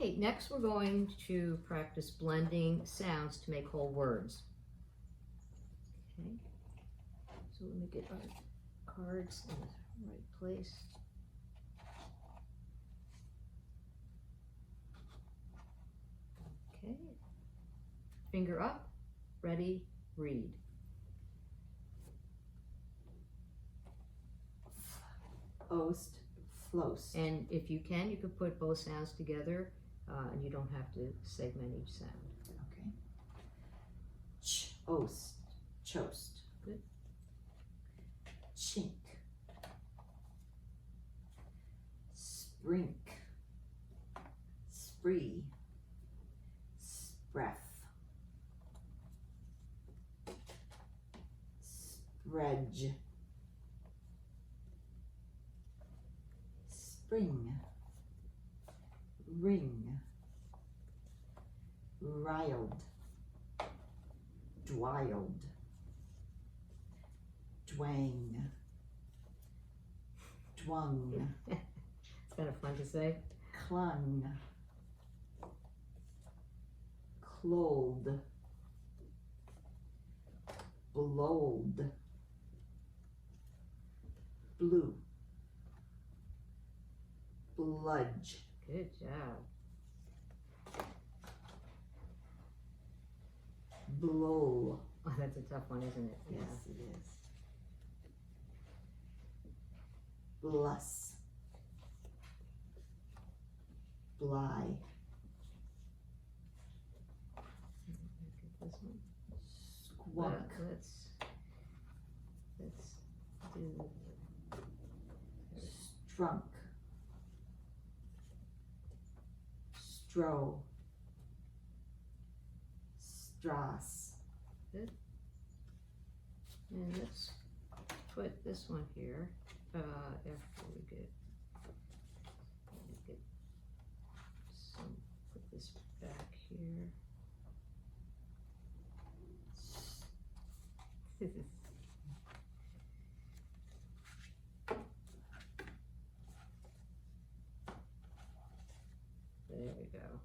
Okay, next we're going to practice blending sounds to make whole words. Okay, so let me get our cards in the right place. Okay, finger up, ready, read. Ost, floast. And if you can, you could put both sounds together, and you don't have to segment each sound. Okay. Ch-ost, choast. Good. Chink. Sprink. Spree. Spreff. Spredge. Spring. Ring. Riled. Dwiled. Dwang. Dwung. It's kind of fun to say. Clung. Clothed. Blowed. Blue. Bludge. Good job. Blow. Oh, that's a tough one, isn't it? Yes, it is. Bless. Bly. Look at this one. Squawk. Let's do Strunk. Strow. Strass. and let's put this one here after we get some. Put this back here. There we go.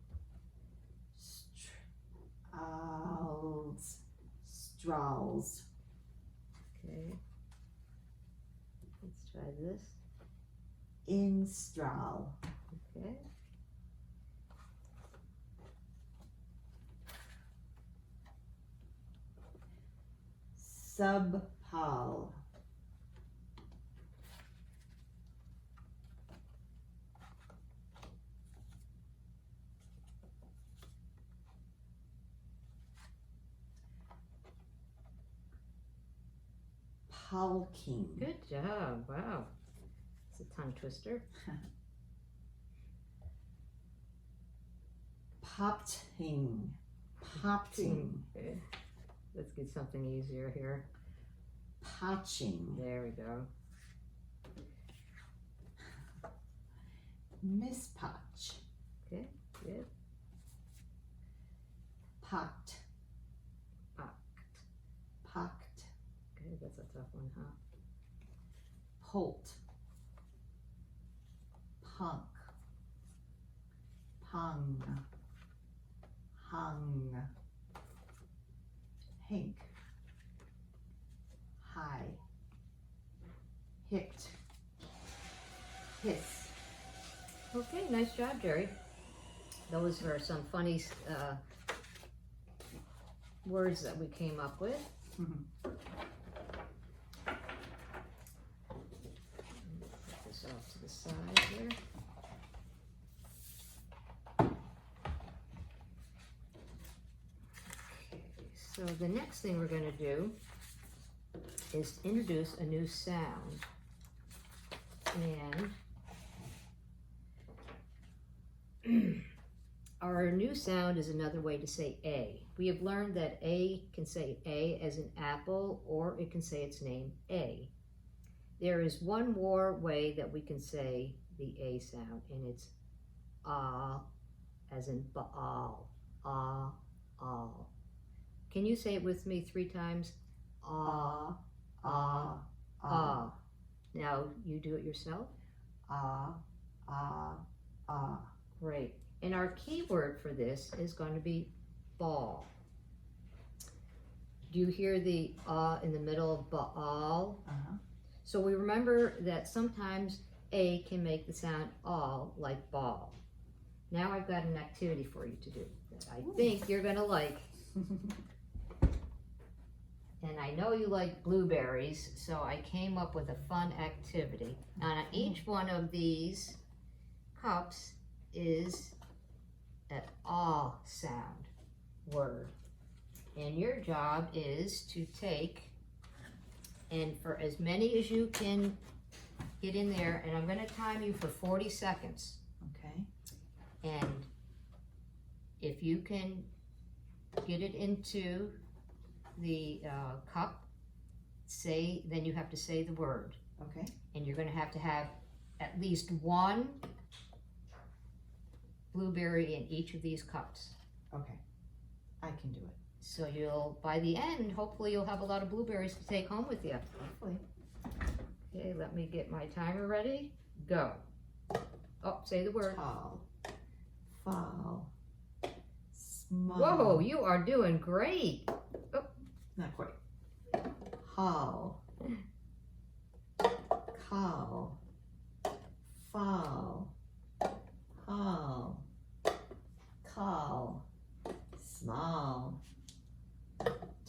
Strals. Okay. Let's try this. Instral. Okay. Subpal. Palking. Good job. Wow. It's a tongue twister. Popting. Popting. Okay. Let's get something easier here. Potching. There we go. Mispotch. Okay. Good. Pocked. Pocked. Pocked. Okay, that's a tough one, huh? Polt. Punk. Pung. Hung. Hink. High. Hicked. Hiss. Okay, nice job, Jerry. Those are some funny words that we came up with. Mhm. Put this off to the side here. Okay, so the next thing we're going to do is introduce a new sound. And our new sound is another way to say A. We have learned that A can say A as an apple, or it can say its name A. There is one more way that we can say the A sound, and it's ah, as in Baal. Ah, all. Can you say it with me 3 times? Ah, Ah. ah. Now you do it yourself. Ah. Ah. Ah. Great. And our key word for this is going to be ball. Do you hear the in the middle of baal? Uh-huh. So we remember that sometimes A can make the sound all like ball. Now I've got an activity for you to do that I think you're gonna like. And I know you like blueberries, so I came up with a fun activity. And on each one of these cups is an ah sound word. And your job is to take, and for as many as you can get in there, and I'm gonna time you for 40 seconds. Okay. And if you can get it into the cup, then you have to say the word. Okay. And you're gonna have to have at least one blueberry in each of these cups. Okay. I can do it. So by the end, hopefully you'll have a lot of blueberries to take home with you. Hopefully. Okay, let me get my timer ready. Go. Oh, say the word. Tall. Fall. Small. Whoa, you are doing great. Not quite. Hall. Call. Fall. Hall. Call. Small.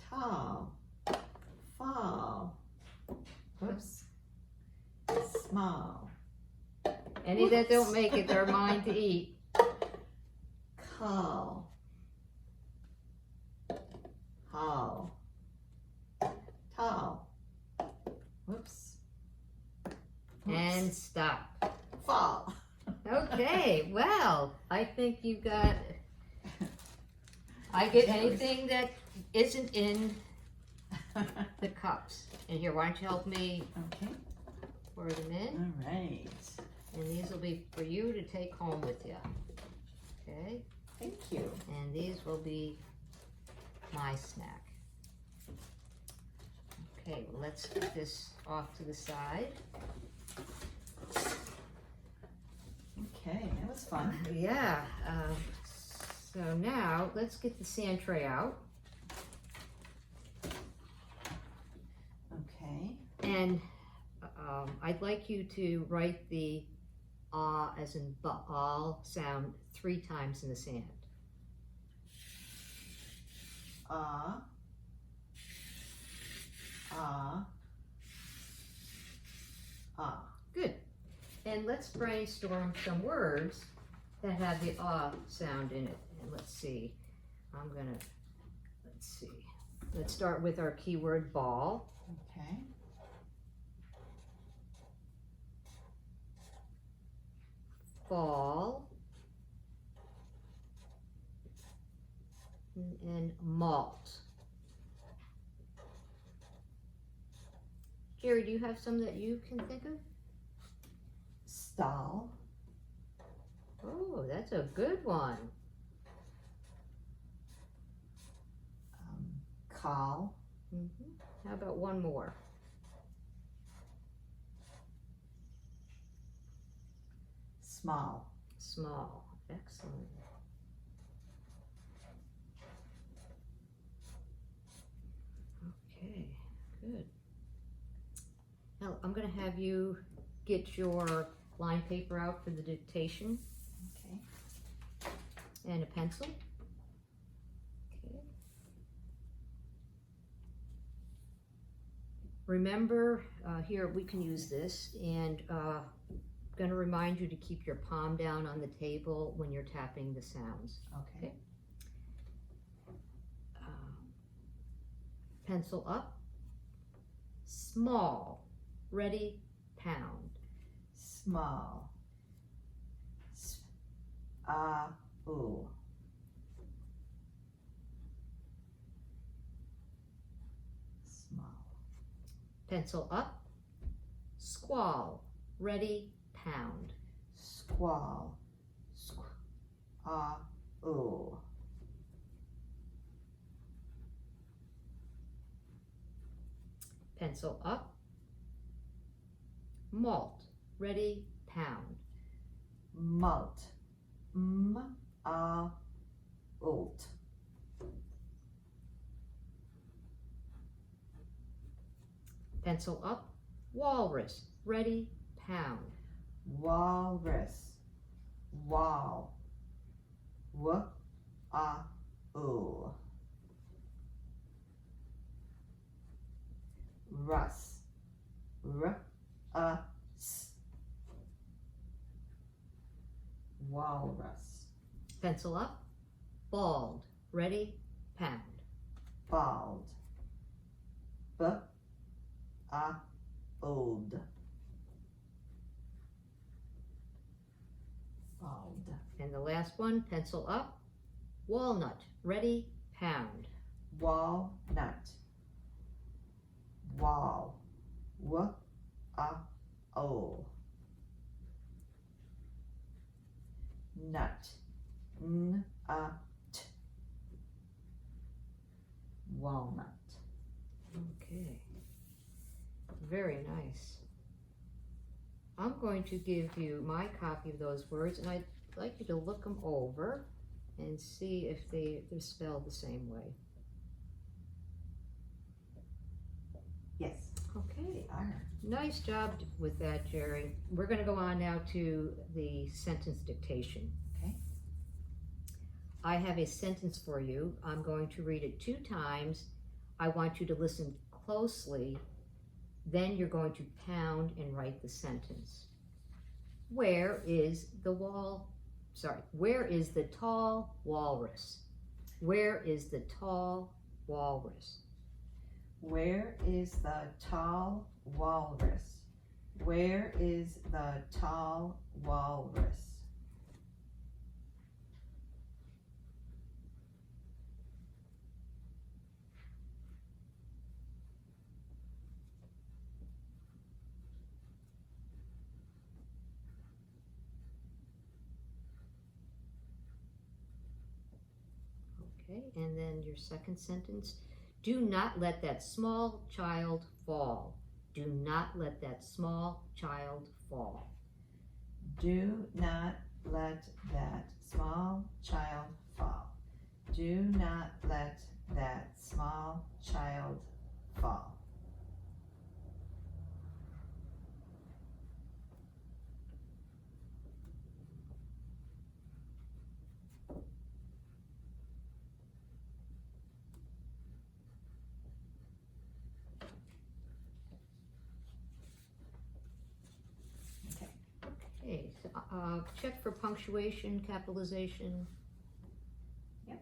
Tall. Fall. Whoops. Small. Any that don't make it, they're mine to eat. Call. Hall. Tall. Whoops. And stop. Fall. Okay, well, I think you got. I get anything that isn't in the cups. And here, why don't you help me Okay. pour them in? All right. And these will be for you to take home with you. Okay? Thank you. And these will be my snack. Okay, well, let's get this off to the side. Okay, that was fun. Yeah. So now let's get the sand tray out. Okay. And I'd like you to write the ah as in baal sound 3 times in the sand. Ah. Ah. Ah. Good. And let's brainstorm some words that have the ah sound in it. And let's see. Let's see. Let's start with our keyword ball. Okay. Fall. And malt. Jerry, do you have some that you can think of? Stall. Oh, that's a good one. Call. How about one more? Small. Small. Excellent. Okay, good. Now I'm going to have you get your line paper out for the dictation Okay. and a pencil. Okay. Remember, here we can use this, and going to remind you to keep your palm down on the table when you're tapping the sounds. Okay. Pencil up. Small. Ready, pound. Small. Ooh. Small. Pencil up. Squall. Ready, pound. Squall. Ooh. Pencil up. Malt. Ready, pound. Malt. olt. Pencil up. Walrus. Ready, pound. Walrus. Wall. W-a-l. Rus. R-a-s. Walrus. Pencil up. Bald. Ready, pound. Bald. B-a-old. Bald. And the last one, pencil up. Walnut. Ready, pound. Walnut. Wall. W-a-l. Nut. N-a-t. Walnut. Okay. Very nice. I'm going to give you my copy of those words, and I'd like you to look them over and see if they're spelled the same way. Yes, Okay. they are. Nice job with that, Jerry. We're going to go on now to the sentence dictation. Okay. I have a sentence for you. I'm going to read it 2 times. I want you to listen closely. Then you're going to pound and write the sentence. Where is the tall walrus? Where is the tall walrus? Where is the tall walrus? Where is the tall walrus? Okay, and then your second sentence. Do not let that small child fall. Do not let that small child fall. Do not let that small child fall. Do not let that small child fall. Okay, so, check for punctuation, capitalization. Yep.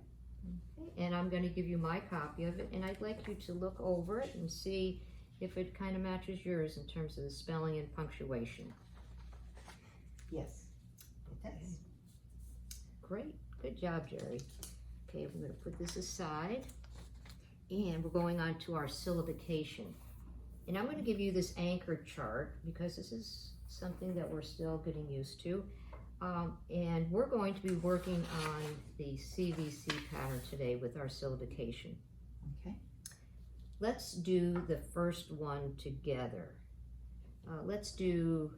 Okay, and I'm going to give you my copy of it, and I'd like you to look over it and see if it kind of matches yours in terms of the spelling and punctuation. Yes, it does. Great, good job, Jerry. Okay, we're going to put this aside, and we're going on to our syllabication. And I'm going to give you this anchor chart because this is something that we're still getting used to. And we're going to be working on the CVC pattern today with our syllabication. Okay. Let's do the first one together. Let's do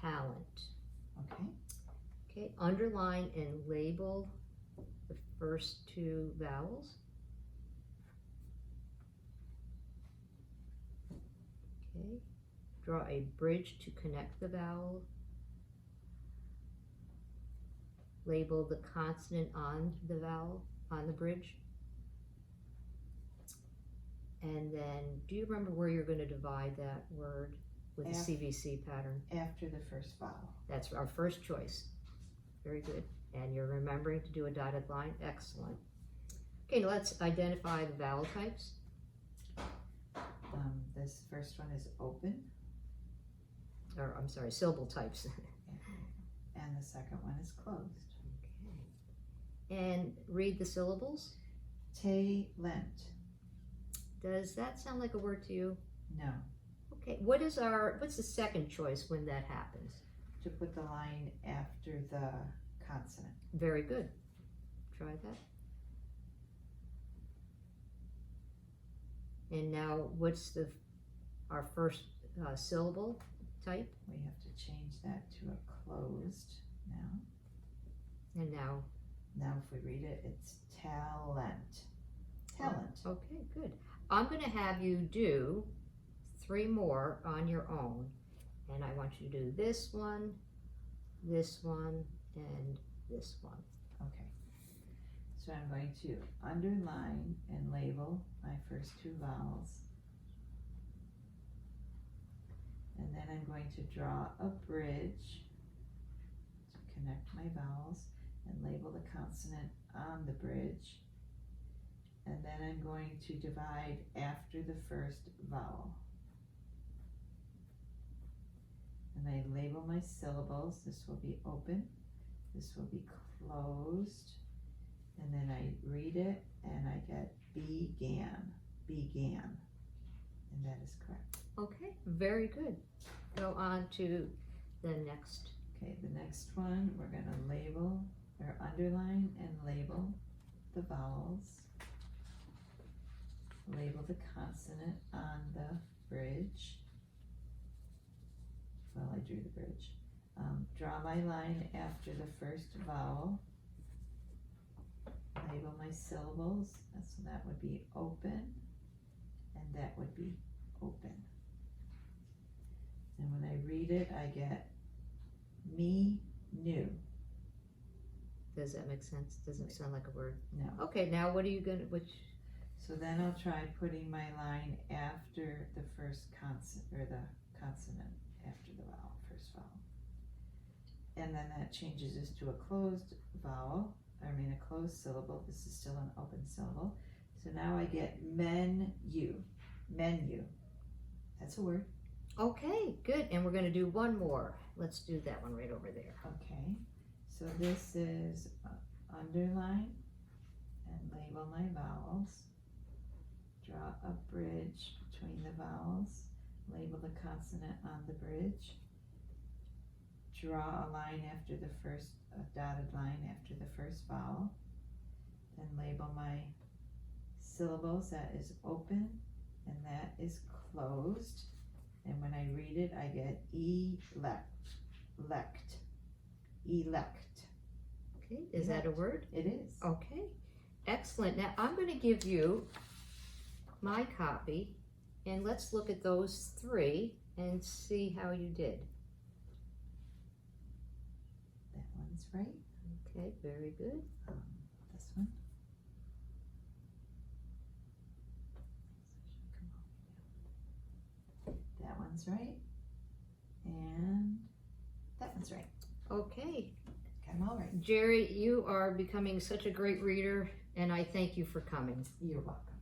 talent. Okay. Okay, underline and label the first 2 vowels. Okay, draw a bridge to connect the vowel. Label the consonant on the vowel, on the bridge. And then, do you remember where you're going to divide that word with the CVC pattern? After the first vowel. That's our first choice. Very good. And you're remembering to do a dotted line. Excellent. Okay, let's identify the vowel types. This first one is open, Or, I'm sorry, syllable types. and the second one is closed. Okay. And read the syllables. Talent. Does that sound like a word to you? No. Okay, what's the second choice when that happens? To put the line after the consonant. Very good. Try that. And now, what's our first syllable type? We have to change that to a closed now. And now, Now if we read it, it's talent. Talent. Okay, good. I'm going to have you do 3 more on your own. And I want you to do this one, and this one. Okay. So I'm going to underline and label my first 2 vowels. And then I'm going to draw a bridge to connect my vowels and label the consonant on the bridge. And then I'm going to divide after the first vowel. And I label my syllables. This will be open, this will be closed. And then I read it and I get began, began. And that is correct. Okay, very good. Go on to the next. Okay, the next one, we're going to label or underline and label the vowels. Label the consonant on the bridge. Well, I drew the bridge. Draw my line after the first vowel. Label my syllables. So that would be open, and that would be open. And when I read it, I get me, new. Does that make sense? Doesn't sound like a word. No. Okay, now what are you going to, which? So then I'll try putting my line after the first consonant, or the consonant after the vowel, first vowel. And then that changes this to a closed vowel, a closed syllable. This is still an open syllable. So now I get menu, menu. That's a word. Okay, good. And we're going to do one more. Let's do that one right over there. Okay, so this is underline and label my vowels. Draw a bridge between the vowels. Label the consonant on the bridge. Draw a line after the first, a dotted line after the first vowel. Then label my syllables. That is open and that is closed. And when I read it, I get elect, elect, elect. Okay, is that a word? It is. Okay, excellent. Now I'm going to give you my copy and let's look at those 3 and see how you did. That one's right. Okay, very good. This one. That one's right. And that one's right. Okay. Got them all right. Jerry, you are becoming such a great reader and I thank you for coming. You're welcome.